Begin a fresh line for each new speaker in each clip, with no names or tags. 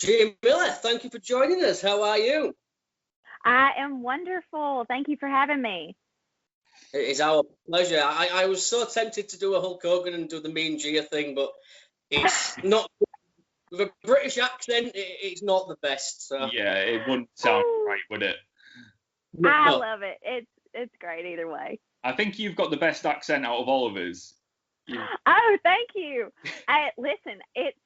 Gia Miller, thank you for joining us. How are you?
I am wonderful. Thank you for having me.
It is our pleasure. I was so tempted to do a Hulk Hogan and do the Mean Gia thing, but it's not. With a British accent, it's not the best. So.
Yeah, it wouldn't sound right, would it?
I love it. It's great either way.
I think you've got the best accent out of all of us.
Oh, thank you. Listen, it's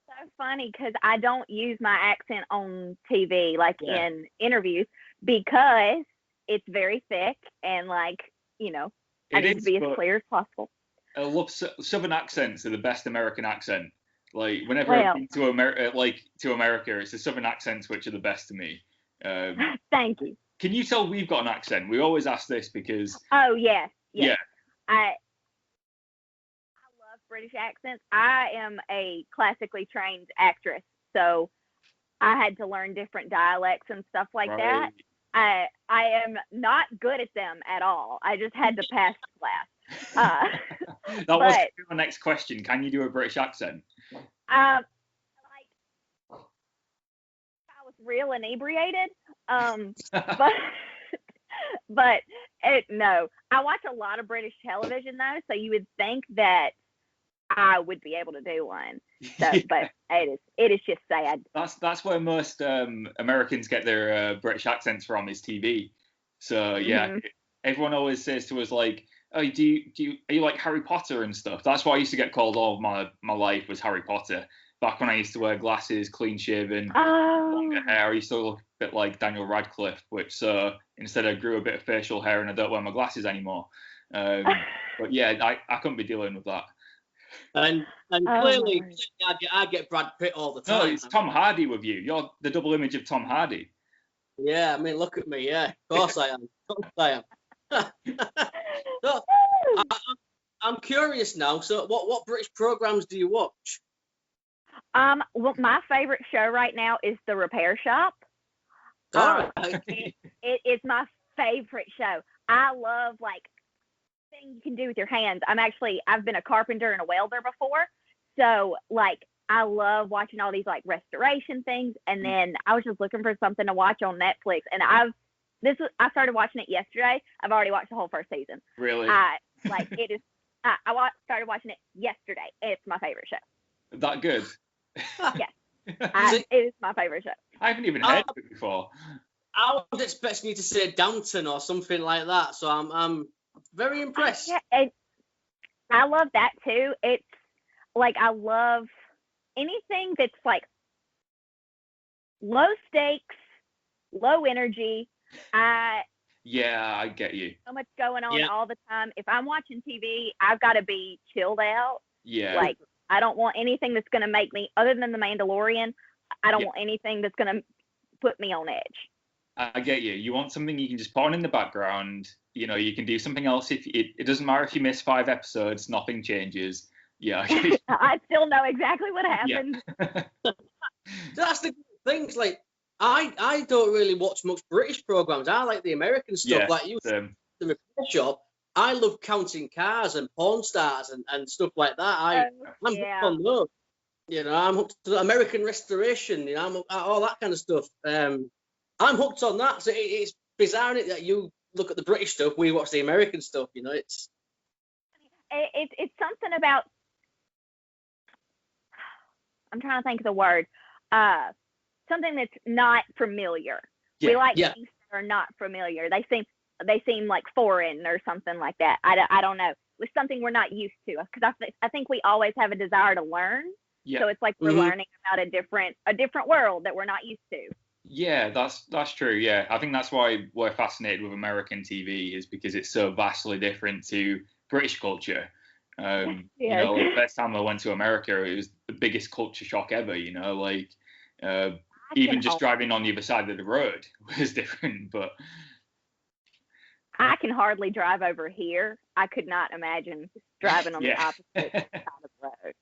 so funny because I don't use my accent on TV, in interviews, because it's very thick and I need to be as clear as possible.
I love Southern accents are the best American accent. Like whenever I've been to America, it's the Southern accents which are the best to me.
Thank you.
Can you tell we've got an accent? We always ask this because.
Oh yes.
Yeah.
I love British accents. I am a classically trained actress, so I had to learn different dialects and stuff like that. I am not good at them at all. I just had to pass class.
That was my next question. Can you do a British accent?
I was real inebriated. But no. I watch a lot of British television though, so you would think that I would be able to do one. So, but it is just sad.
That's where most Americans get their British accents from, is TV. So yeah, everyone always says to us like, "Oh, are you like Harry Potter and stuff?" That's what I used to get called all of my life, was Harry Potter. Back when I used to wear glasses, clean shaven, longer hair, I used to look a bit like Daniel Radcliffe, which instead I grew a bit of facial hair and I don't wear my glasses anymore. But yeah, I couldn't be dealing with that.
And clearly I get Brad Pitt all the time.
No, it's Tom Hardy with you. You're the double image of Tom Hardy.
Yeah, I mean, look at me. Yeah, of course I am. Of course I am. So, I'm curious now. So, what British programs do you watch?
Well, my favorite show right now is The Repair Shop. It's my favorite show. I love thing you can do with your hands. I've been a carpenter and a welder before, so I love watching all these restoration things. And then I was just looking for something to watch on Netflix, and I started watching it yesterday. I've already watched the whole first season.
Really?
It is. I started watching it yesterday. It's my favorite show.
That good?
Yes. It is my favorite show.
I haven't even heard of it before. I
was expecting you to say Downton or something like that, so I'm very impressed.
Yeah, I love that too. It's I love anything that's low stakes, low energy.
Yeah, I get you.
So much going on all the time. If I'm watching TV, I've got to be chilled out.
Yeah.
I don't want anything that's going to make me, other than The Mandalorian, I don't want anything that's going to put me on edge.
I get you. You want something you can just put on in the background. You know, you can do something else. If it doesn't matter if you miss 5 episodes, nothing changes. Yeah.
I still know exactly what happened.
Yeah. That's the things. I don't really watch much British programs. I like the American stuff. You, the Repair Shop. I love counting cars and porn stars and stuff like that. I'm hooked on those. You know, I'm hooked to American Restoration. You know, all that kind of stuff. I'm hooked on that. So it's bizarre, isn't it, that you look at the British stuff, we watch the American stuff. You know, it's
something about. I'm trying to think of the word. Something that's not familiar. Yeah. We like things that are not familiar. They seem like foreign or something like that. I don't know. It's something we're not used to, because I think we always have a desire to learn. Yeah. So it's we're learning about a different world that we're not used to.
Yeah, that's true. Yeah, I think that's why we're fascinated with American TV, is because it's so vastly different to British culture. You know, the first time I went to America, it was the biggest culture shock ever. You know, even just driving on the other side of the road was different, but.
I can hardly drive over here. I could not imagine driving on the opposite side of the road.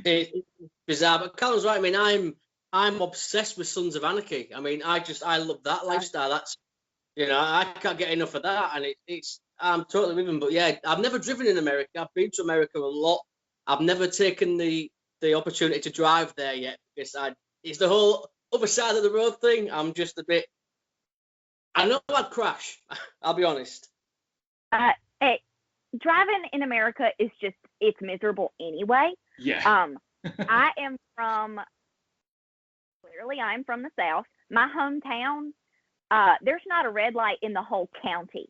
It's bizarre, but Callum's right. I mean, I'm obsessed with Sons of Anarchy. I mean, I love that lifestyle. That's, you know, I can't get enough of that, and I'm totally with him. But yeah, I've never driven in America. I've been to America a lot. I've never taken the opportunity to drive there yet, because it's the whole other side of the road thing. I'm just a bit. I know I'd crash. I'll be honest.
Driving in America is just, it's miserable anyway.
Yeah.
I'm from the South. My hometown, there's not a red light in the whole county.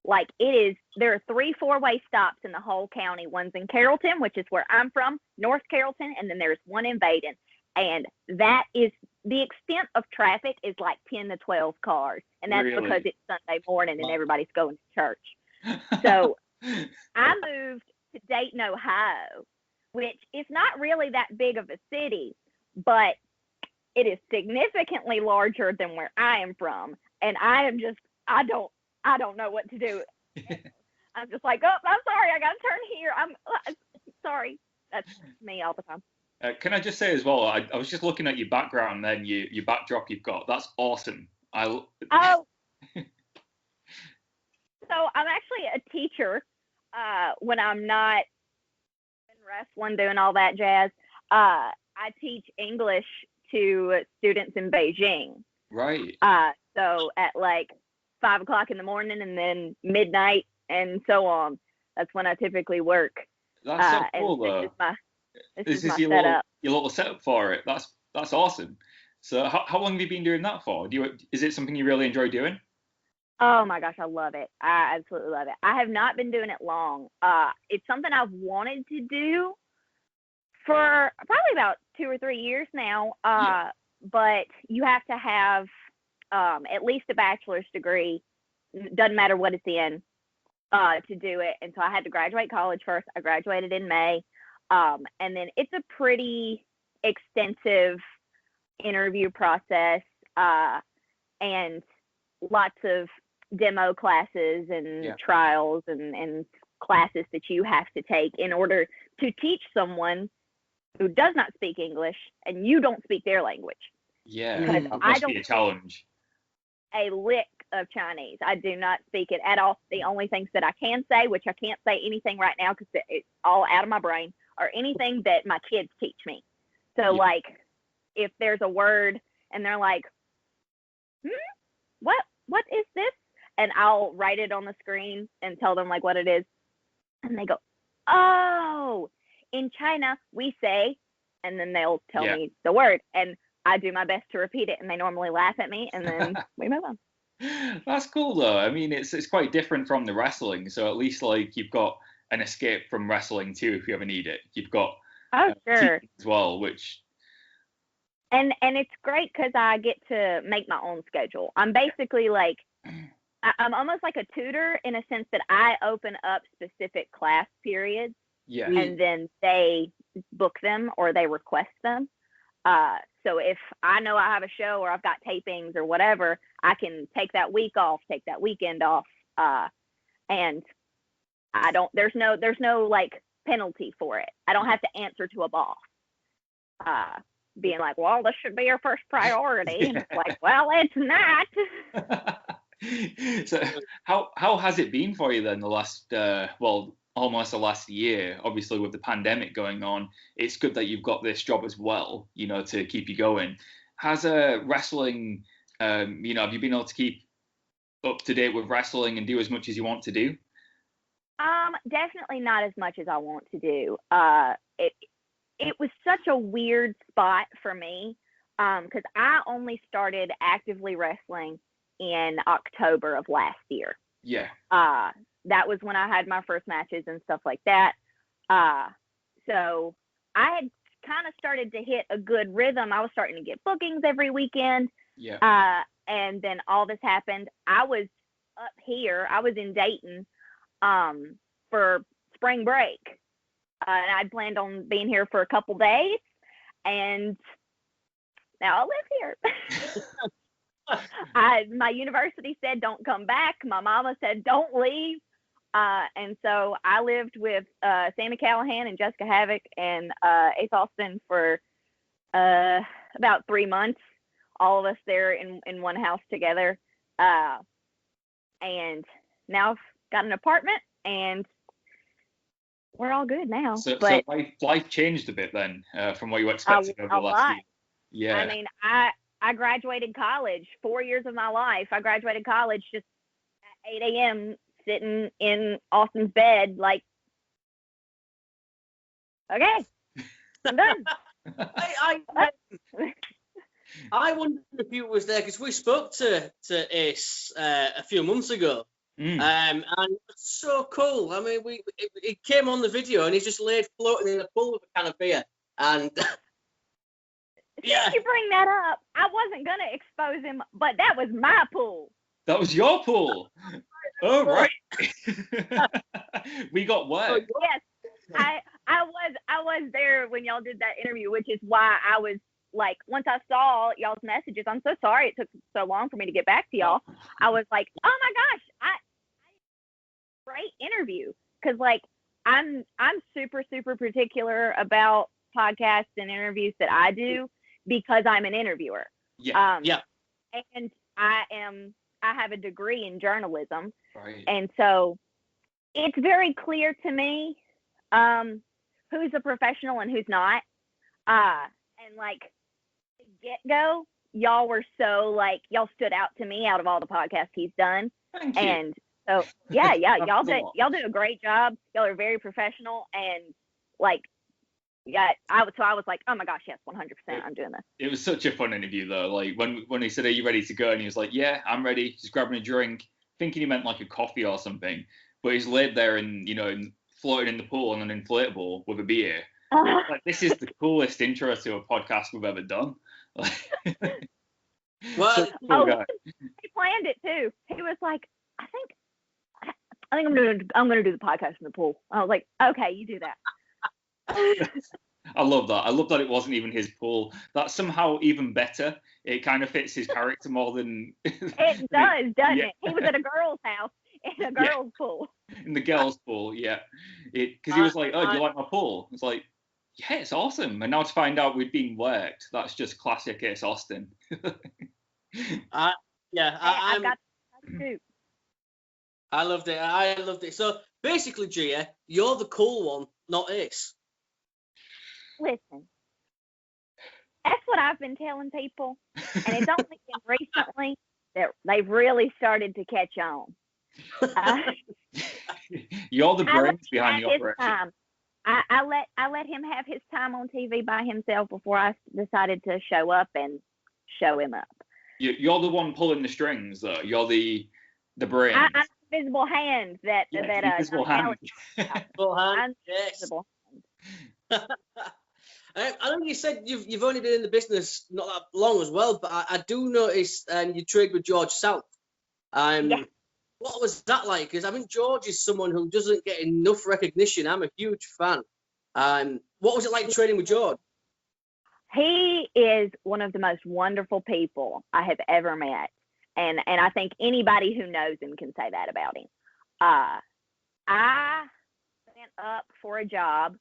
Like there are 3 4-way stops in the whole county. One's in Carrollton, which is where I'm from, North Carrollton, and then there's one in Baden. And that is, the extent of traffic is like 10 to 12 cars. And that's
really?
Because it's Sunday morning and everybody's going to church. So I moved to Dayton, Ohio, which is not really that big of a city, but it is significantly larger than where I am from. And I don't know what to do. I'm just like, oh, I'm sorry, I got to turn here. I'm sorry. That's me all the time.
Can I just say as well, I was just looking at your background then, your backdrop you've got. That's awesome.
Oh. So I'm actually a teacher when I'm not in wrestling, doing all that jazz. I teach English to students in Beijing.
Right.
So at like 5 o'clock in the morning and then midnight and so on. That's when I typically work.
That's so cool, though. This is your little setup for it. That's awesome. So how long have you been doing that for? Is it something you really enjoy doing?
Oh my gosh, I love it. I absolutely love it. I have not been doing it long. It's something I've wanted to do for probably about 2 or 3 years now. But you have to have at least a bachelor's degree. Doesn't matter what it's in to do it. And so I had to graduate college first. I graduated in May. And then it's a pretty extensive interview process and lots of demo classes and trials and classes that you have to take in order to teach someone who does not speak English and you don't speak their language.
Yeah, it must be a challenge.
A lick of Chinese. I do not speak it at all. The only things that I can say, which I can't say anything right now because it's all out of my brain, are anything that my kids teach me. So like if there's a word and they're like, what is this? And I'll write it on the screen and tell them like what it is. And they go, oh, in China we say, and then they'll tell me the word. And I do my best to repeat it and they normally laugh at me and then we move on.
That's cool though. I mean, it's quite different from the wrestling. So at least like you've got an escape from wrestling too if you ever need it. You've got
sure
as well, which
and it's great because I get to make my own schedule. I'm basically like I'm almost like a tutor in a sense that I open up specific class periods and then they book them or they request them. So if I know I have a show or I've got tapings or whatever, I can take that week off, take that weekend off, and there's no like penalty for it. I don't have to answer to a boss, being like, well, this should be your first priority. And it's like, well, it's not.
So how has it been for you then the last, almost the last year? Obviously with the pandemic going on, it's good that you've got this job as well, to keep you going. Has wrestling, have you been able to keep up to date with wrestling and do as much as you want to do?
Definitely not as much as I want to do. It was such a weird spot for me because I only started actively wrestling in October of last year.
Yeah.
That was when I had my first matches and stuff like that. So I had kind of started to hit a good rhythm. I was starting to get bookings every weekend.
Yeah.
And then all this happened. I was up here. I was in Dayton for spring break. And I'd planned on being here for a couple days. And now I live here. My university said, don't come back. My mama said, don't leave. And so I lived with Sammy Callahan and Jessica Havoc and Ace Austin for about 3 months, all of us there in one house together. And now I've got an apartment and we're all good now.
So life changed a bit then from what you expected over the last year. Yeah.
I mean, I graduated college, 4 years of my life. I graduated college just at 8 a.m. sitting in Austin's bed, like, okay, I'm done.
I wonder if you was there because we spoke to Ace a few months ago, and it's so cool. I mean, he came on the video and he's just laid floating in a pool with a can of beer, and
Since you bring that up, I wasn't gonna expose him, but that was my pool.
That was your pool. Oh right. We got wet.
Yes, I was there when y'all did that interview, which is why I was like, once I saw y'all's messages, I'm so sorry it took so long for me to get back to y'all. I was like, oh my gosh, great interview, because like I'm super particular about podcasts and interviews that I do because I'm an interviewer. And I have a degree in journalism,
right.
And so it's very clear to me who's a professional and who's not. And like the get-go, y'all were so like, y'all stood out to me out of all the podcasts he's done.
Thank you.
And so y'all do a great job. Y'all are very professional, and like, I was like, oh my gosh, yes, 100%, I'm doing this.
It was such a fun interview though. Like when he said, "Are you ready to go?" and he was like, "Yeah, I'm ready." Just grabbing a drink, thinking he meant like a coffee or something. But he's laid there and floating in the pool on an inflatable with a beer. Like, this is the coolest intro to a podcast we've ever done.
Well,
he planned it too. He was like, I think I'm gonna do the podcast in the pool. I was like, okay, you do that.
I love that. I love that it wasn't even his pool. That's somehow even better. It kind of fits his character more than
it does, doesn't it? He was at a girl's house in a girl's pool.
In the girls' pool, yeah. Because he was like, "Oh, do you like my pool?" It's like, yeah, it's awesome. And now to find out we'd been worked, that's just classic Ace Austin.
I
got that too.
I loved it. So basically, Gia, you're the cool one, not Ace.
Listen, that's what I've been telling people, and it's only been recently that they've really started to catch on.
You're the brains behind the operation.
I let him have his time on TV by himself before I decided to show up and show him up.
You're the one pulling the strings, though. You're the brains.
I'm the invisible hand that
invisible hand.
I'm invisible hand. I know you said you've only been in the business not that long as well, but I do notice you trade with George South. What was that like? Because I think George is someone who doesn't get enough recognition. I'm a huge fan. What was it like trading with George?
He is one of the most wonderful people I have ever met, and I think anybody who knows him can say that about him. I went up for a job,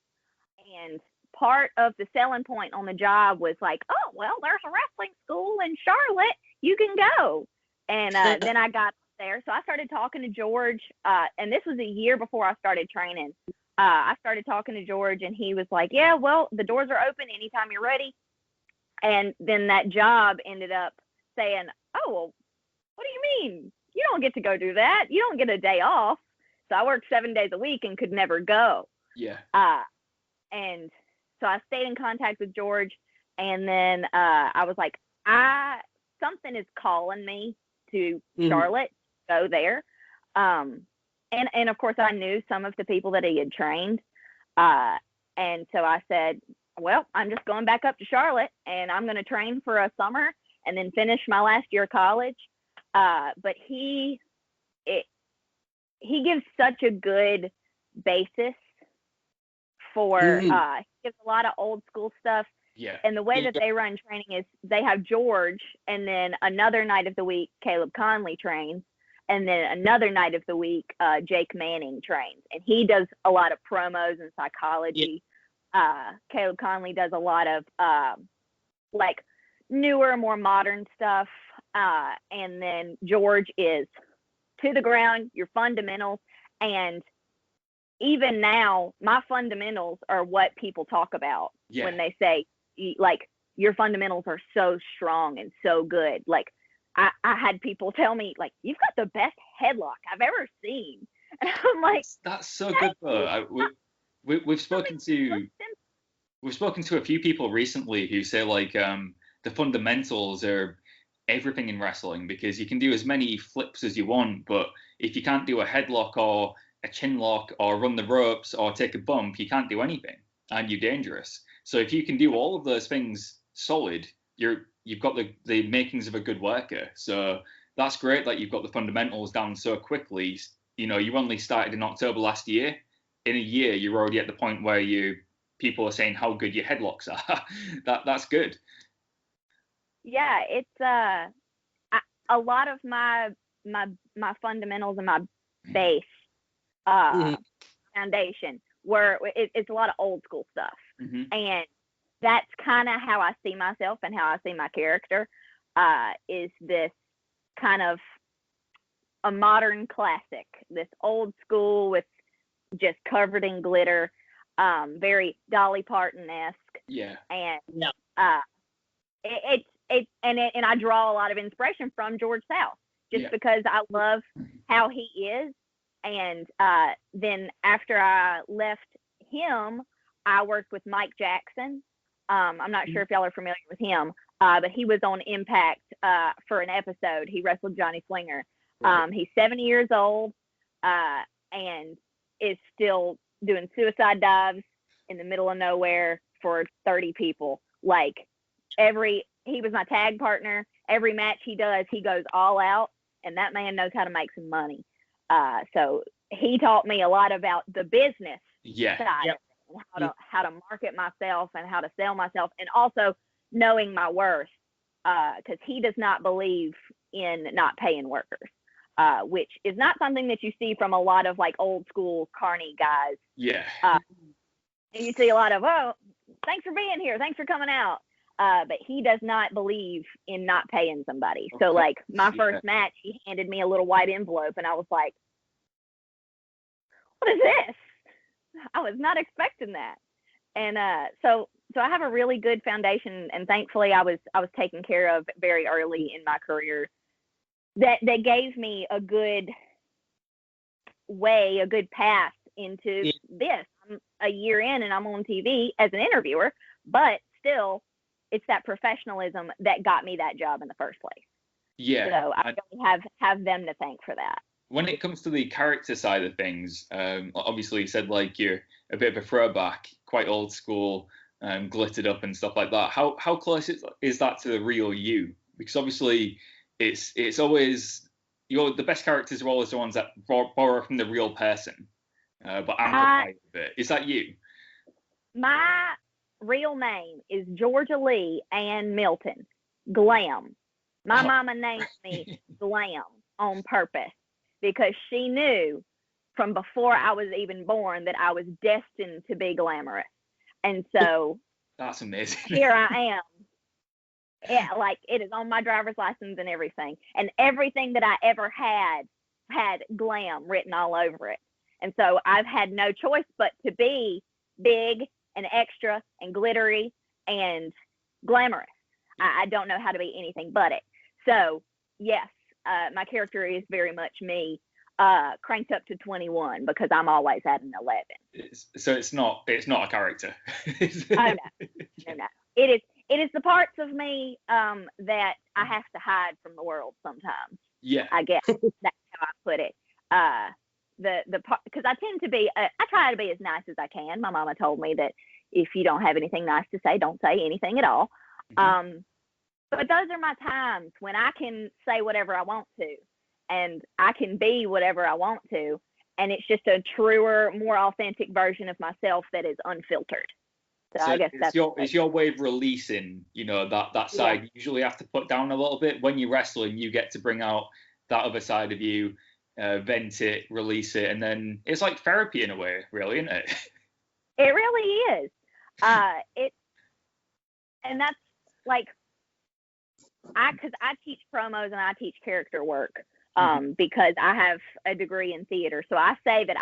and part of the selling point on the job was like, oh, well, there's a wrestling school in Charlotte. You can go. And then I got there. So I started talking to George, and this was a year before I started training. I started talking to George, and he was like, yeah, well, the doors are open anytime you're ready. And then that job ended up saying, oh, well, what do you mean? You don't get to go do that. You don't get a day off. So I worked 7 days a week and could never go.
Yeah.
And so I stayed in contact with George, and then I was like, something is calling me to Charlotte, go there. And of course I knew some of the people that he had trained. And so I said, well, I'm just going back up to Charlotte, and I'm going to train for a summer and then finish my last year of college. But he gives such a good basis for he gives a lot of old school stuff.
Yeah.
And the way that they run training is they have George, and then another night of the week Caleb Conley trains, and then another night of the week Jake Manning trains, and he does a lot of promos and psychology. Caleb Conley does a lot of like newer, more modern stuff, and then George is to the ground, your fundamentals. And even now, my fundamentals are what people talk about when they say, like, your fundamentals are so strong and so good. Like, I had people tell me, like, you've got the best headlock I've ever seen. And I'm like,
that's so good though. We've spoken to a few people recently who say like the fundamentals are everything in wrestling, because you can do as many flips as you want, but if you can't do a headlock or a chin lock or run the ropes or take a bump, you can't do anything, and you're dangerous. So if you can do all of those things solid, you've got the makings of a good worker. So that's great that you've got the fundamentals down so quickly. You know, you only started in October last year. In a year, you're already at the point where people are saying how good your headlocks are. That's good.
Yeah, it's a lot of my fundamentals and my base foundation where it's a lot of old school stuff, and that's kind of how I see myself and how I see my character. Is this kind of a modern classic, this old school with just covered in glitter, very Dolly Parton-esque.
Yeah.
And and I draw a lot of inspiration from George South, just because I love how he is. And then after I left him, I worked with Mike Jackson. I'm not sure if y'all are familiar with him, but he was on Impact for an episode. He wrestled Johnny Swinger. He's 70 years old and is still doing suicide dives in the middle of nowhere for 30 people. Like, he was my tag partner. Every match he does, he goes all out, and that man knows how to make some money. So he taught me a lot about the business side, and how to market myself and how to sell myself, and also knowing my worth, because he does not believe in not paying workers, which is not something that you see from a lot of like old school carny guys. And you see a lot of, oh, thanks for being here, thanks for coming out. But he does not believe in not paying somebody. So like my first match, he handed me a little white envelope, and I was like, what is this? I was not expecting that. And so I have a really good foundation, and thankfully I was taken care of very early in my career. That gave me a good way, a good path into this. I'm a year in and I'm on TV as an interviewer, but still it's that professionalism that got me that job in the first place.
Yeah.
So I really have them to thank for that.
When it comes to the character side of things, obviously you said like you're a bit of a throwback, quite old school, glittered up and stuff like that. How close is that to the real you? Because obviously it's always, the best characters are always the ones that borrow from the real person, but amplify a bit. Is that you?
My real name is Georgia Lee Ann Milton, Glam. My mama named me Glam on purpose, because she knew from before I was even born that I was destined to be glamorous. And so
that's amazing.
Here I am. Yeah, like it is on my driver's license and everything. And everything that I ever had glam written all over it. And so I've had no choice but to be big and extra and glittery and glamorous. I don't know how to be anything but it. So yes, my character is very much me, cranked up to 21, because I'm always at an 11.
So it's not a character.
No. It is the parts of me that I have to hide from the world sometimes.
Yeah,
I guess that's how I put it. The part, because I tend to be, I try to be as nice as I can. My mama told me that if you don't have anything nice to say, don't say anything at all. But those are my times when I can say whatever I want to, and I can be whatever I want to, and it's just a truer, more authentic version of myself that is unfiltered. So I guess
it's your way of releasing, that side you usually have to put down a little bit. When you're wrestling, you get to bring out that other side of you, vent it, release it, and then it's like therapy in a way, really, isn't it?
It really is. And that's like, because I teach promos and I teach character work, because I have a degree in theater. So I say that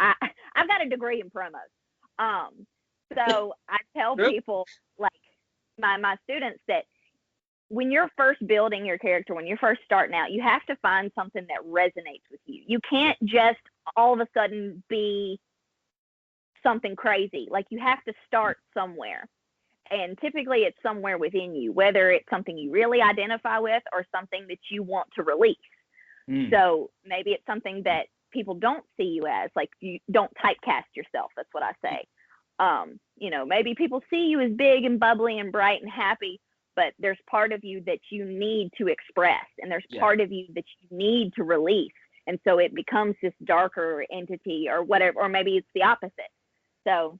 I've got a degree in promos. So I tell people, like, my students that when you're first building your character, when you're first starting out, you have to find something that resonates with you. You can't just all of a sudden be something crazy. Like, you have to start somewhere. And typically it's somewhere within you, whether it's something you really identify with or something that you want to release. So maybe it's something that people don't see you as, like, you don't typecast yourself. That's what I say. You know, maybe people see you as big and bubbly and bright and happy, but there's part of you that you need to express, and there's part of you that you need to release. And so it becomes this darker entity or whatever, or maybe it's the opposite. So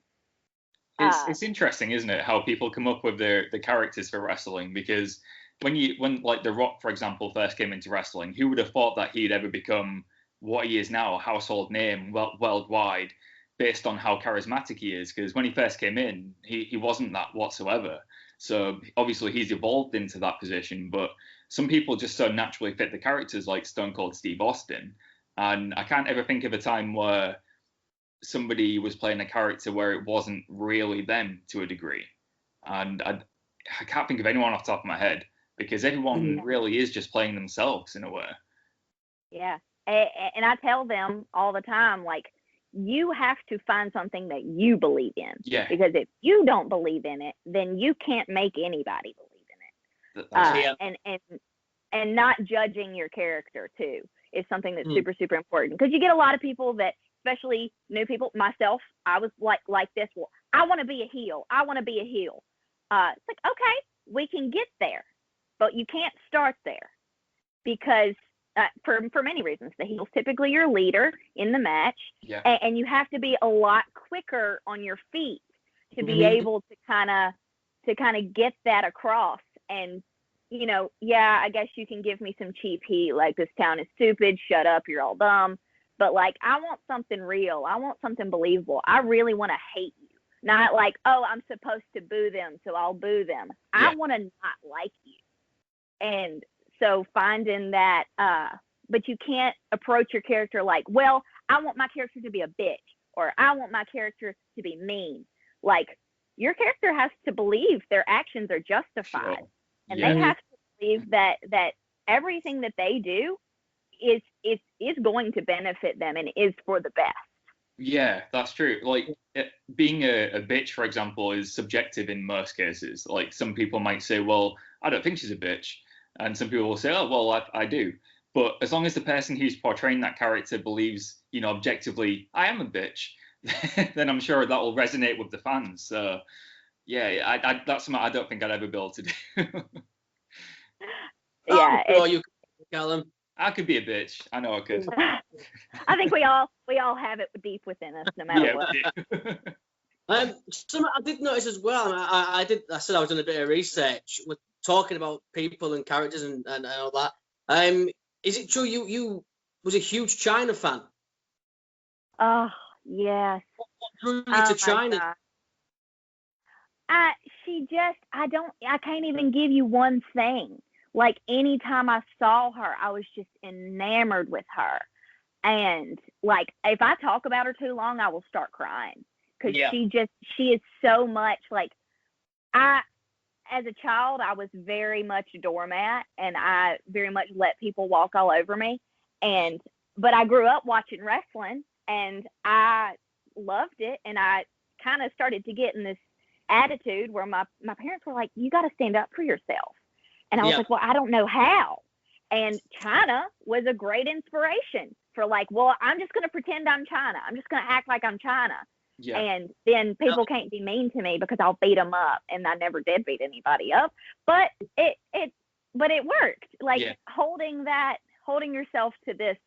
it's interesting, isn't it, how people come up with the characters for wrestling? Because when like The Rock, for example, first came into wrestling, who would have thought that he'd ever become what he is now, a household name worldwide, based on how charismatic he is? Because when he first came in, he wasn't that whatsoever. So obviously he's evolved into that position, but some people just so naturally fit the characters, like Stone Cold Steve Austin. And I can't ever think of a time where somebody was playing a character where it wasn't really them to a degree. And I can't think of anyone off the top of my head, because everyone really is just playing themselves in a way.
Yeah. And I tell them all the time, like, you have to find something that you believe in.
Yeah.
Because if you don't believe in it, then you can't make anybody believe in it. And not judging your character too is something that's super, super important. Because you get a lot of people that, especially new people, myself, I was like this. Well, I want to be a heel. I want to be a heel. It's like, okay, we can get there, but you can't start there, because for many reasons, the heel's typically your leader in the match, and you have to be a lot quicker on your feet to be able to kind of get that across. And you know, I guess you can give me some cheap heat, like, this town is stupid, shut up, you're all dumb. But, like, I want something real. I want something believable. I really want to hate you. Not like, oh, I'm supposed to boo them, so I'll boo them. I want to not like you. And so finding that, but you can't approach your character like, well, I want my character to be a bitch, or I want my character to be mean. Like, your character has to believe their actions are justified. Sure. And they have to believe that everything that they do is going to benefit them and is for the best.
Yeah, that's true. Like, being a bitch, for example, is subjective in most cases. Like, some people might say, well, I don't think she's a bitch. And some people will say, oh, well, I do. But as long as the person who's portraying that character believes, you know, objectively, I am a bitch, then I'm sure that will resonate with the fans. So, yeah, that's something I don't think I'd ever be able to do.
You Callum.
I could be a bitch. I know I could.
I think we all have it deep within us, no matter what.
Something I did notice as well. I said I was doing a bit of research. We're talking about people and characters and all that. Is it true you was a huge China fan?
Oh yes.
What drew you to China?
I can't even give you one thing. Like, anytime I saw her, I was just enamored with her. And, like, if I talk about her too long, I will start crying. Because she is so much, like, as a child, I was very much a doormat, and I very much let people walk all over me. But I grew up watching wrestling, and I loved it, and I kind of started to get in this attitude where my parents were like, you got to stand up for yourself. And I was like, well, I don't know how. And China was a great inspiration for, like, well, I'm just going to pretend I'm China. I'm just going to act like I'm China. Yeah. And then people can't be mean to me because I'll beat them up. And I never did beat anybody up. But it worked. Like, holding yourself to this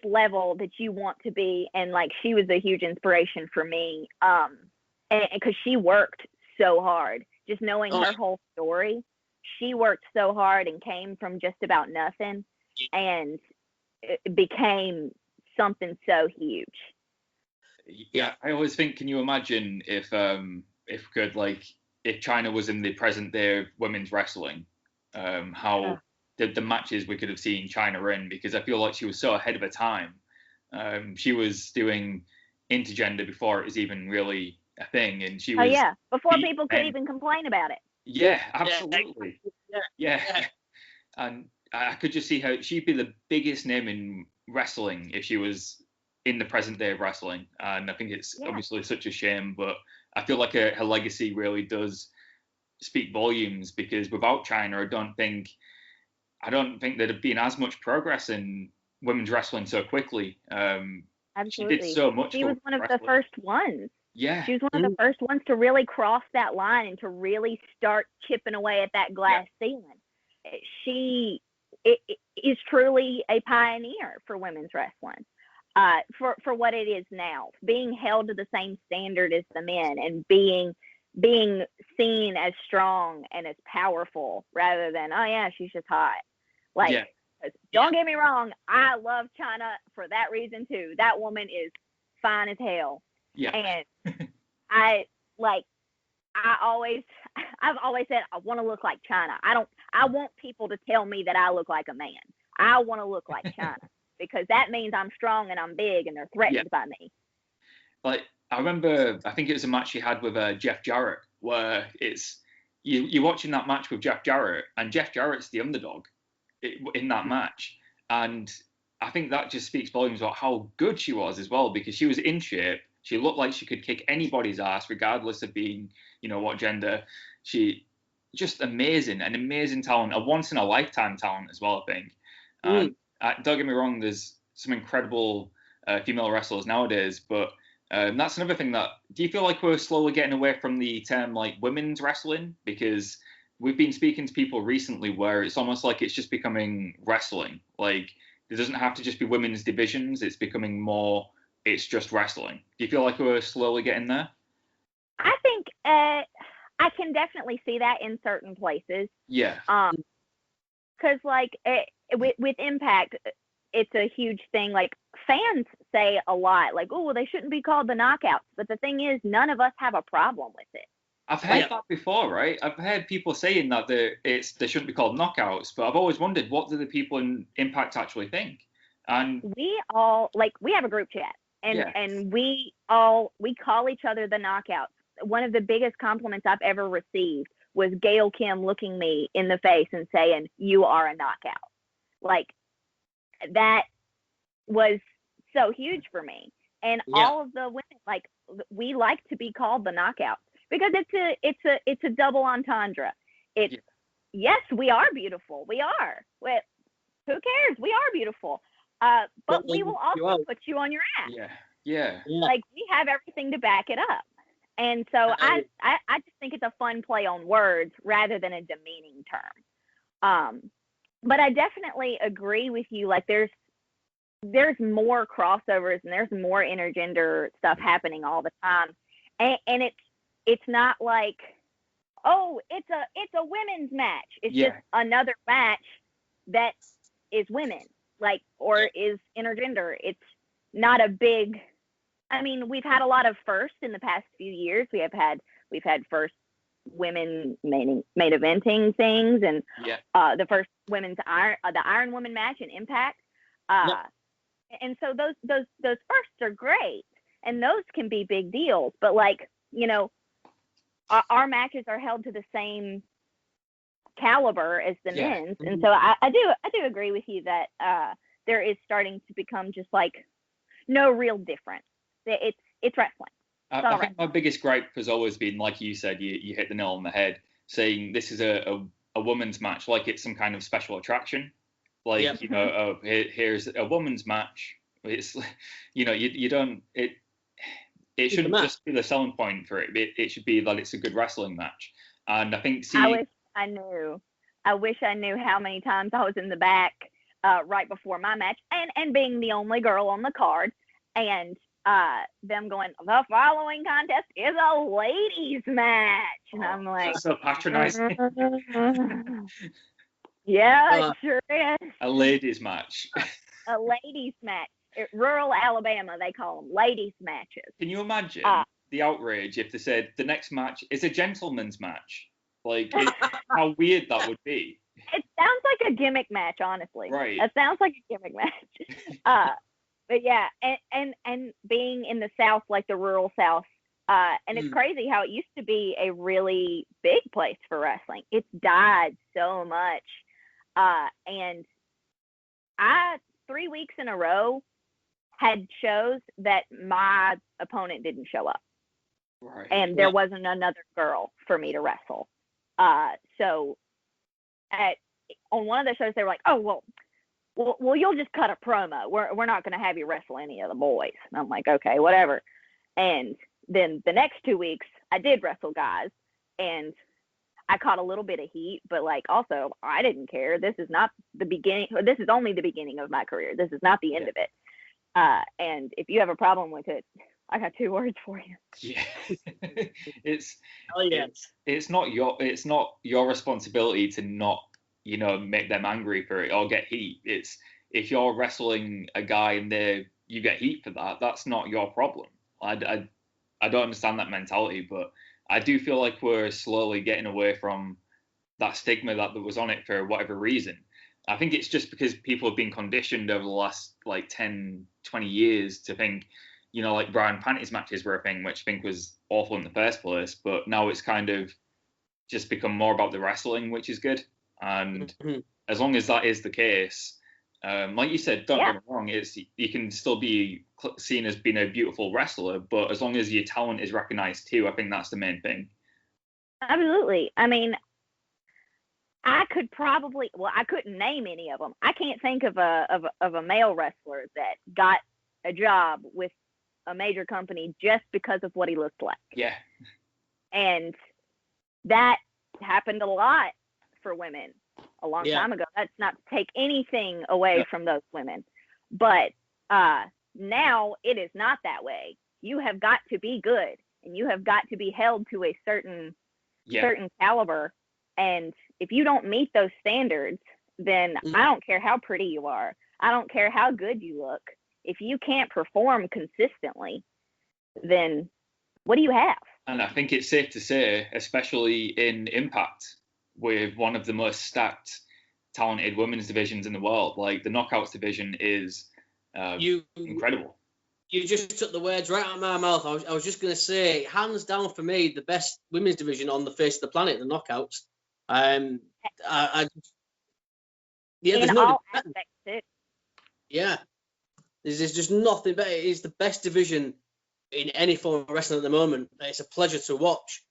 level that you want to be. And, like, she was a huge inspiration for me. And because she worked so hard. Just knowing her whole story, she worked so hard and came from just about nothing, and it became something so huge.
Yeah, I always think, can you imagine if China was in the present day of women's wrestling, how the matches we could have seen China in? Because I feel like she was so ahead of her time. She was doing intergender before it was even really a thing, and she was.
Oh yeah, before people could even complain about it.
Yeah, absolutely. Yeah. And I could just see how she'd be the biggest name in wrestling if she was in the present day of wrestling. And I think it's obviously such a shame, but I feel like her legacy really does speak volumes, because without Chyna, I don't think there'd have been as much progress in women's wrestling so quickly.
Absolutely.
She did so much.
She was one of the first ones.
Yeah.
She was one of the first ones to really cross that line and to really start chipping away at that glass ceiling. She is truly a pioneer for women's wrestling, for what it is now, being held to the same standard as the men, and being seen as strong and as powerful, rather than, oh yeah, she's just hot. Like, don't get me wrong, I love Chyna for that reason too. That woman is fine as hell.
Yeah.
And I've always said I want to look like Chyna. I want people to tell me that I look like a man. I want to look like Chyna, because that means I'm strong and I'm big and they're threatened by me.
Like, I remember, I think it was a match she had with Jeff Jarrett, where it's you're watching that match with Jeff Jarrett, and Jeff Jarrett's the underdog in that match, and I think that just speaks volumes about how good she was as well, because she was in shape. She looked like she could kick anybody's ass, regardless of being, what gender. She just an amazing talent, a once in a lifetime talent as well, I think. Don't get me wrong, there's some incredible female wrestlers nowadays, but that's another thing. Do you feel like we're slowly getting away from the term like women's wrestling? Because we've been speaking to people recently where it's almost like it's just becoming wrestling. Like, there doesn't have to just be women's divisions. It's becoming more, it's just wrestling. Do you feel like we're slowly getting there?
I think I can definitely see that in certain places.
Yeah.
Because like with Impact, it's a huge thing. Like, fans say a lot, like, oh, well, they shouldn't be called the Knockouts. But the thing is, none of us have a problem with it.
I've heard that before, right? I've heard people saying that they shouldn't be called knockouts, but I've always wondered, what do the people in Impact actually think? And
we have a group chat, and we call each other the Knockouts. One of the biggest compliments I've ever received was Gail Kim looking me in the face and saying, "You are a knockout." Like, that was so huge for me. And all of the women, like, we like to be called the Knockouts, because it's a double entendre. Yes, we are beautiful. We are. Well, who cares? We are beautiful. But we will also put you on your ass.
Yeah.
Like, we have everything to back it up. And so I just think it's a fun play on words rather than a demeaning term. But I definitely agree with you. Like, there's more crossovers and there's more intergender stuff happening all the time. And it's not like, oh, it's a women's match. It's just another match that is women, like, or is intergender. It's not a big. I mean, we've had a lot of firsts in the past few years. We've had first women main eventing things, and the first women's the Iron Woman match in Impact. And so those firsts are great, and those can be big deals. But, like, our matches are held to the same caliber as the men's, and so I do agree with you that there is starting to become just like no real difference. It's wrestling.
I think my biggest gripe has always been, like you said, you hit the nail on the head, saying this is a woman's match, like it's some kind of special attraction. Like, here's a woman's match. It's, you don't, it shouldn't just be the selling point for it. It should be that it's a good wrestling match. And I think,
I wish I knew how many times I was in the back right before my match, and being the only girl on the card, and them going, the following contest is a ladies match, and I'm like,
that's so patronizing.
Yeah, it sure is.
A ladies match.
A ladies match. Rural Alabama, they call them ladies matches.
Can you imagine the outrage if they said the next match is a gentleman's match? Like, how weird that would be.
It sounds like a gimmick match, honestly.
Right.
It sounds like a gimmick match. But yeah, and being in the South, like the rural South, And it's crazy how it used to be a really big place for wrestling. It's died so much. And I 3 weeks in a row had shows that my opponent didn't show up.
Right.
And there wasn't another girl for me to wrestle. So on one of the shows, they were like, oh, well, you'll just cut a promo. We're not going to have you wrestle any of the boys. And I'm like, okay, whatever. And then the next 2 weeks, I did wrestle guys, and I caught a little bit of heat, but like also I didn't care. This is not the beginning. This is only the beginning of my career. This is not the end of it. And if you have a problem with it, I got 2 words for you.
Yeah, it's not your responsibility to not, make them angry for it or get heat. It's if you're wrestling a guy and you get heat for that, that's not your problem. I don't understand that mentality, but I do feel like we're slowly getting away from that stigma that was on it for whatever reason. I think it's just because people have been conditioned over the last 10, 20 years to think, like bra and panties matches were a thing, which I think was awful in the first place. But now it's kind of just become more about the wrestling, which is good. And as long as that is the case, like you said, don't get me wrong, you can still be seen as being a beautiful wrestler, but as long as your talent is recognized too, I think that's the main thing.
Absolutely. I mean, I couldn't name any of them. I can't think of a male wrestler that got a job with a major company just because of what he looked like.
Yeah.
And that happened a lot for women a long time ago. That's not to take anything away from those women. But now it is not that way. You have got to be good, and you have got to be held to a certain caliber. And if you don't meet those standards, then I don't care how pretty you are. I don't care how good you look. If you can't perform consistently, then what do you have?
And I think it's safe to say, especially in Impact, with one of the most stacked, talented women's divisions in the world, like the Knockouts division is incredible.
You just took the words right out of my mouth. I was just going to say, hands down for me, the best women's division on the face of the planet, the Knockouts. There's no aspects too. Yeah, there's just nothing better. It's the best division in any form of wrestling at the moment. It's a pleasure to watch.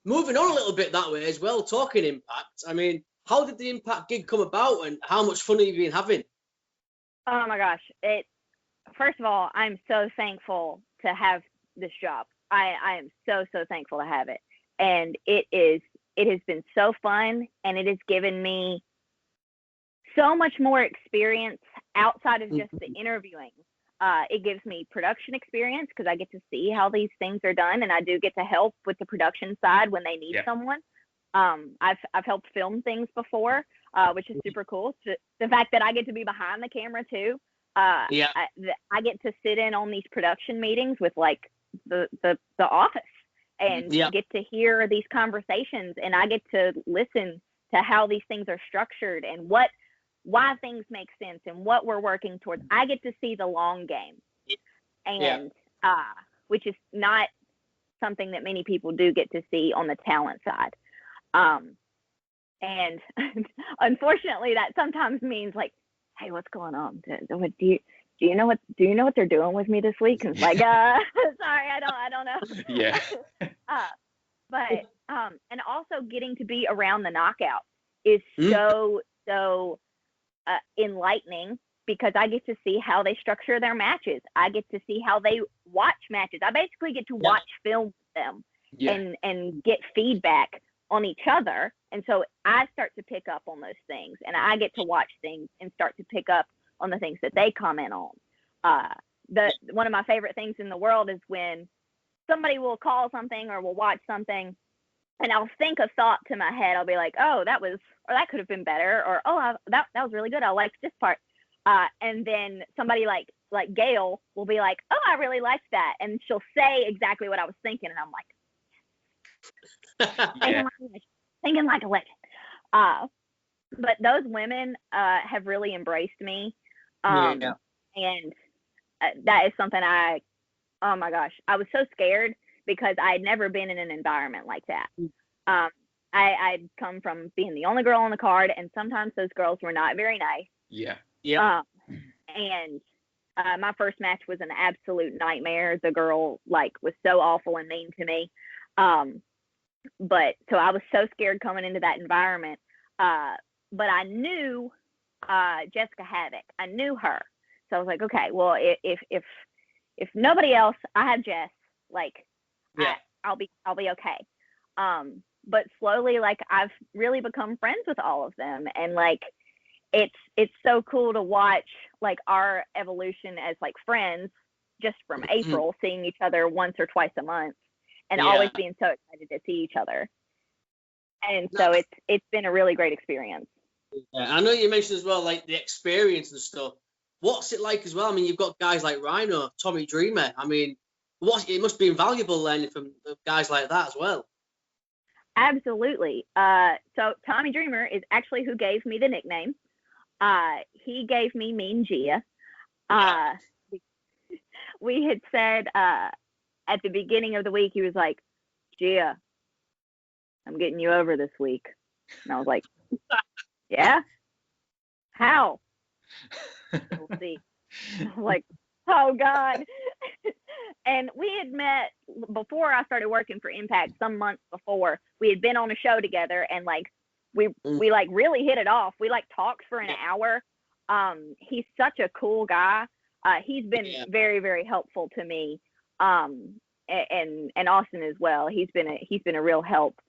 Moving on a little bit that way as well, talking Impact. I mean, how did the Impact gig come about, and how much fun have you been having?
Oh my gosh! First of all, I'm so thankful to have this job. I am so thankful to have it, and it has been so fun, and it has given me so much more experience outside of just the interviewing. It gives me production experience because I get to see how these things are done, and I do get to help with the production side when they need someone. I've helped film things before, which is super cool. The fact that I get to be behind the camera too. I get to sit in on these production meetings with like the office and get to hear these conversations, and I get to listen to how these things are structured and why things make sense and what we're working towards. I get to see the long game, and which is not something that many people do get to see on the talent side. And unfortunately, that sometimes means like, hey, what's going on? Do you know what they're doing with me this week? And it's like, sorry, I don't know.
Yeah.
But and also getting to be around the knockout is so enlightening, because I get to see how they structure their matches. I get to see how they watch matches. I basically get to watch film with them and get feedback on each other. And so I start to pick up on those things, and I get to watch things and start to pick up on the things that they comment on. One of my favorite things in the world is when somebody will call something or will watch something, and I'll think a thought to my head. I'll be like, oh, that could have been better, or oh, that was really good. I liked this part. And then somebody like Gail will be like, oh, I really liked that, and she'll say exactly what I was thinking, and I'm like, thinking like a legend. But those women have really embraced me, and that is something I oh my gosh, I was so scared because I had never been in an environment like that. I'd come from being the only girl on the card, and sometimes those girls were not very nice.
Yeah.
And my first match was an absolute nightmare. The girl was so awful and mean to me. But so I was so scared coming into that environment. But I knew Jessica Havoc. I knew her. So I was like, okay, well, if nobody else, I have Jess. I'll be okay. But slowly, I've really become friends with all of them, and it's so cool to watch our evolution as friends, just from April, seeing each other once or twice a month, and always being so excited to see each other. And so it's been a really great experience.
Yeah, I know you mentioned as well the experience and stuff. What's it like as well? I mean, you've got guys like Rhino, Tommy Dreamer. I mean, it must be invaluable learning from guys like that as well.
Absolutely. So Tommy Dreamer is actually who gave me the nickname. He gave me Mean Gia. We had said at the beginning of the week, he was like, Gia, I'm getting you over this week. And I was like, yeah? How? We'll see. I was like, oh God. And we had met before I started working for Impact some months before. We had been on a show together, and we really hit it off. We talked for an hour. He's such a cool guy. He's been very, very helpful to me. And Austin as well. He's been a real help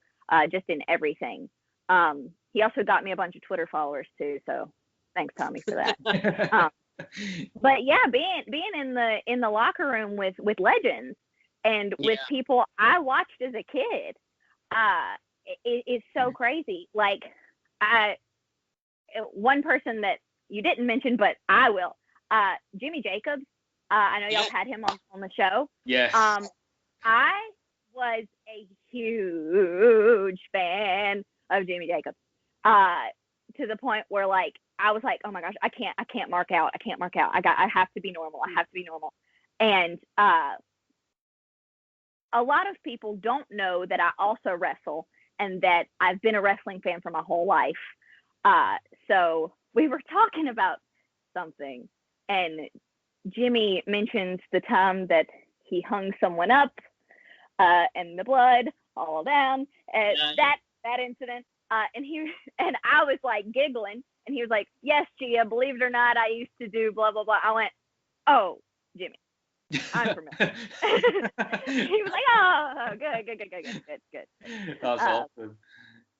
just in everything. He also got me a bunch of Twitter followers too, so thanks, Tommy, for that. But yeah, being in the locker room with legends and with people I watched as a kid, it's so crazy. One person that you didn't mention, but I will, Jimmy Jacobs. I know y'all had him on the show.
Yes.
I was a huge fan of Jimmy Jacobs, to the point where I was like, oh my gosh, I can't mark out. I have to be normal. And a lot of people don't know that I also wrestle and that I've been a wrestling fan for my whole life. So we were talking about something, and Jimmy mentions the time that he hung someone up, and the blood all down, and that incident. And I was giggling, and he was like, yes, Gia, believe it or not, I used to do blah, blah, blah. I went, oh, Jimmy, I'm familiar. He was like, oh, good.
That's awesome.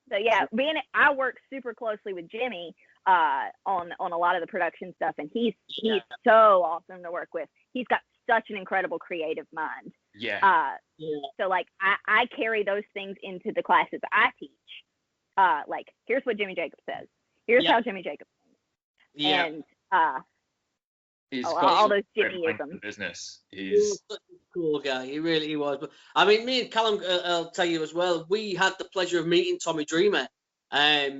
So yeah, I work super closely with Jimmy on a lot of the production stuff, and he's so awesome to work with. He's got such an incredible creative mind. So I carry those things into the classes I teach. Here's what Jimmy Jacobs says. Here's how Jimmy Jacobs thinks. And all those Jimmyisms.
Business.
He's such a cool guy. He really was. But I mean, me and Callum, I'll tell you as well. We had the pleasure of meeting Tommy Dreamer at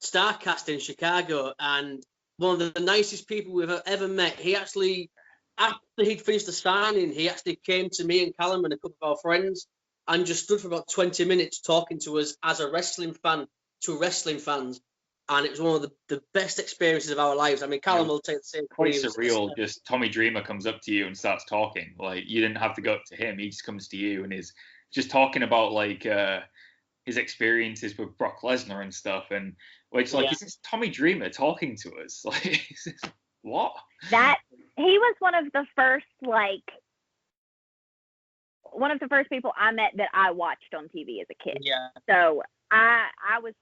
StarCast in Chicago, and one of the nicest people we've ever met. He actually, after he'd finished the signing, he actually came to me and Callum and a couple of our friends and just stood for about 20 minutes talking to us as a wrestling fan to wrestling fans. And it was one of the best experiences of our lives. I mean, Callum will take the same.
Quite surreal. Just Tommy Dreamer comes up to you and starts talking. You didn't have to go up to him. He just comes to you and is just talking about his experiences with Brock Lesnar and stuff. And it's this is Tommy Dreamer talking to us. What?
That he was one of the first people I met that I watched on TV as a kid.
Yeah.
So I was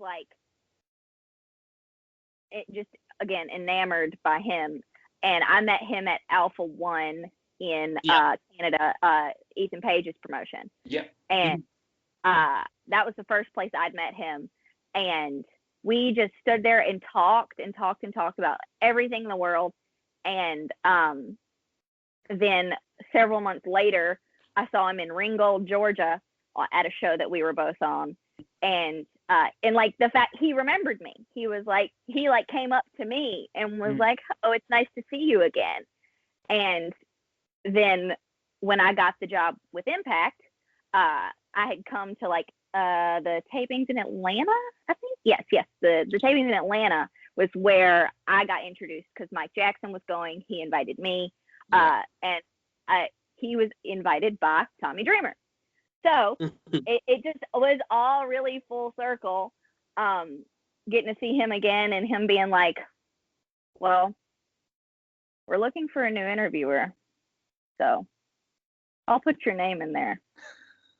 just again enamored by him, and I met him at Alpha One in Canada, Ethan Page's promotion. And that was the first place I'd met him, and we just stood there and talked about everything in the world. And then several months later, I saw him in Ringgold, Georgia, at a show that we were both on, and the fact he remembered me. He was he came up to me and was like, oh, it's nice to see you again. And then when I got the job with Impact, I had come to like the tapings in Atlanta, I think. Yes, the tapings in Atlanta was where I got introduced because Mike Jackson was going. He invited me, and he was invited by Tommy Dreamer. So it just was all really full circle, getting to see him again and him being like, well, we're looking for a new interviewer, so I'll put your name in there.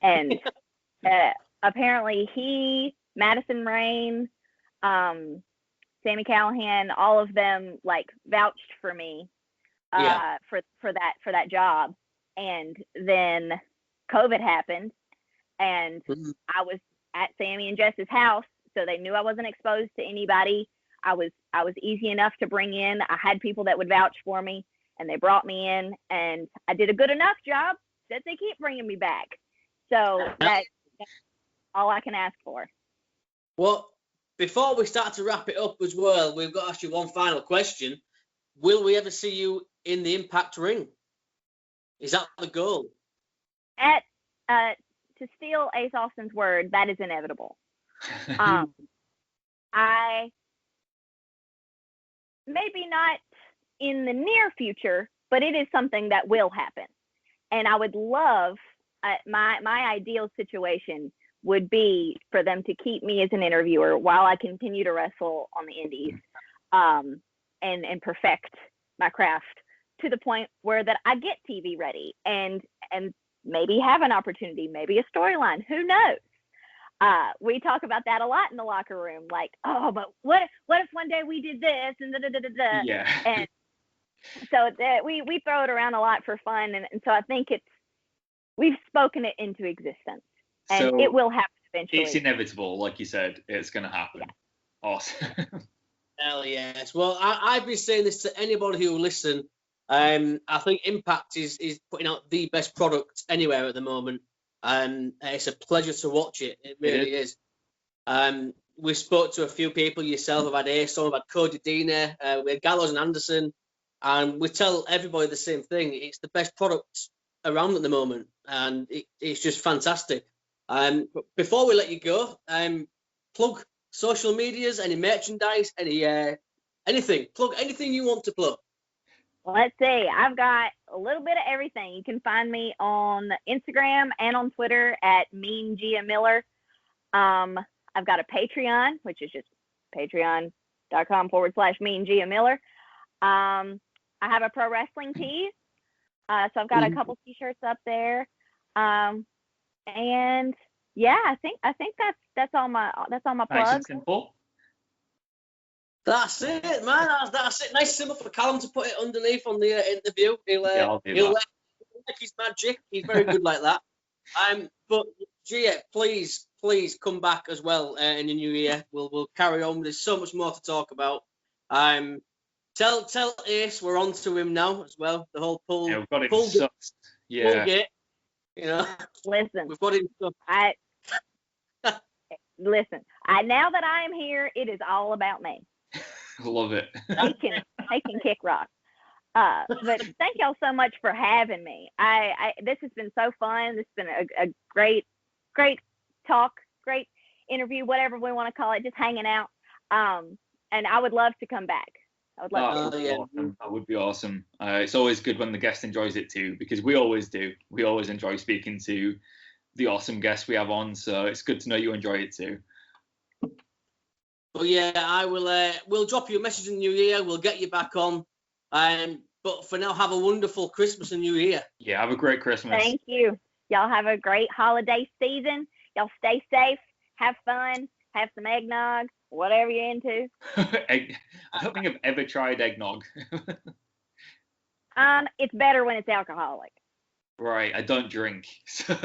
And apparently he, Madison Rain, Sami Callihan, all of them like vouched for me for that job. And then COVID happened, and I was at Sami and Jess's house, so they knew I wasn't exposed to anybody. I was easy enough to bring in. I had people that would vouch for me, and they brought me in, and I did a good enough job that they keep bringing me back. So that's all I can ask for.
Well, before we start to wrap it up as well, we've got to ask you one final question. Will we ever see you in the Impact ring? Is that the goal?
To steal Ace Austin's word, that is inevitable. I maybe not in the near future, but it is something that will happen. And I would love, my ideal situation would be for them to keep me as an interviewer while I continue to wrestle on the indies, and perfect my craft to the point where that I get TV ready and maybe have an opportunity, maybe a storyline, who knows? We talk about that a lot in the locker room, like, oh, but what if one day we did this and da.
Yeah.
And so we throw it around a lot for fun, and so I think we've spoken it into existence, and so it will happen eventually.
It's inevitable, like you said, it's going to happen. Yeah. Awesome.
Hell yes. Well, I've been saying this to anybody who will listen. I think Impact is putting out the best product anywhere at the moment. It's a pleasure to watch it. It really is. We spoke to a few people, yourself, I've had Ace, I've had Cody Dean there, we had Gallows and Anderson, and we tell everybody the same thing. It's the best product around at the moment, and it's just fantastic. But before we let you go, plug social medias, any merchandise, anything. Plug anything you want to plug.
Let's see. I've got a little bit of everything. You can find me on Instagram and on Twitter at Mean Gia Miller. I've got a Patreon, which is just patreon.com/Mean Gia Miller. I have a pro wrestling tee. So I've got a couple t-shirts up there. And yeah, I think that's all my plugs.
Nice and simple.
That's it, man. That's it. Nice simple for Callum to put it underneath on the interview. He'll like his magic. He's very good like that. But Gia, please come back as well in the new year. We'll carry on. There's so much more to talk about. Tell Ace we're on to him now as well. The whole pool.
Yeah, we've got him.
PoolGate. You know.
Listen.
We've got him.
Listen. Now that I am here, it is all about me.
Love it.
They can kick rock. But thank y'all so much for having me. This has been so fun. This has been a great talk, great interview, whatever we want to call it, just hanging out. And I would love to come back. I would love to.
Awesome. That would be awesome. It's always good when the guest enjoys it too, because we always do. We always enjoy speaking to the awesome guests we have on. So it's good to know you enjoy it too.
But yeah, I will. We'll drop you a message in the new year. We'll get you back on. But for now, have a wonderful Christmas and New Year.
Yeah, have a great Christmas.
Thank you. Y'all have a great holiday season. Y'all stay safe. Have fun. Have some eggnog. Whatever you're into.
I don't think I've ever tried eggnog.
It's better when it's alcoholic.
Right, I don't drink, so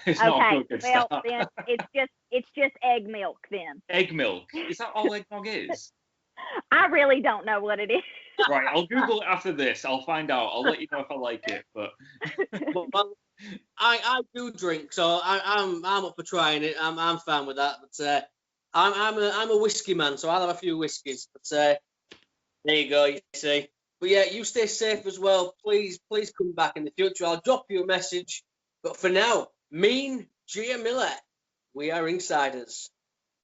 it's
okay.
not a good
well,
start.
Then it's just egg milk then.
Egg milk? Is that all eggnog is?
I really don't know what it is.
Right, I'll Google it after this. I'll find out. I'll let you know if I like it. But
well, I do drink, so I'm up for trying it. I'm fine with that. But I'm a whiskey man, so I'll have a few whiskeys. But there you go. You see. But yeah, you stay safe as well. Please come back in the future. I'll drop you a message. But for now, Gia Miller, we are Ringsiders.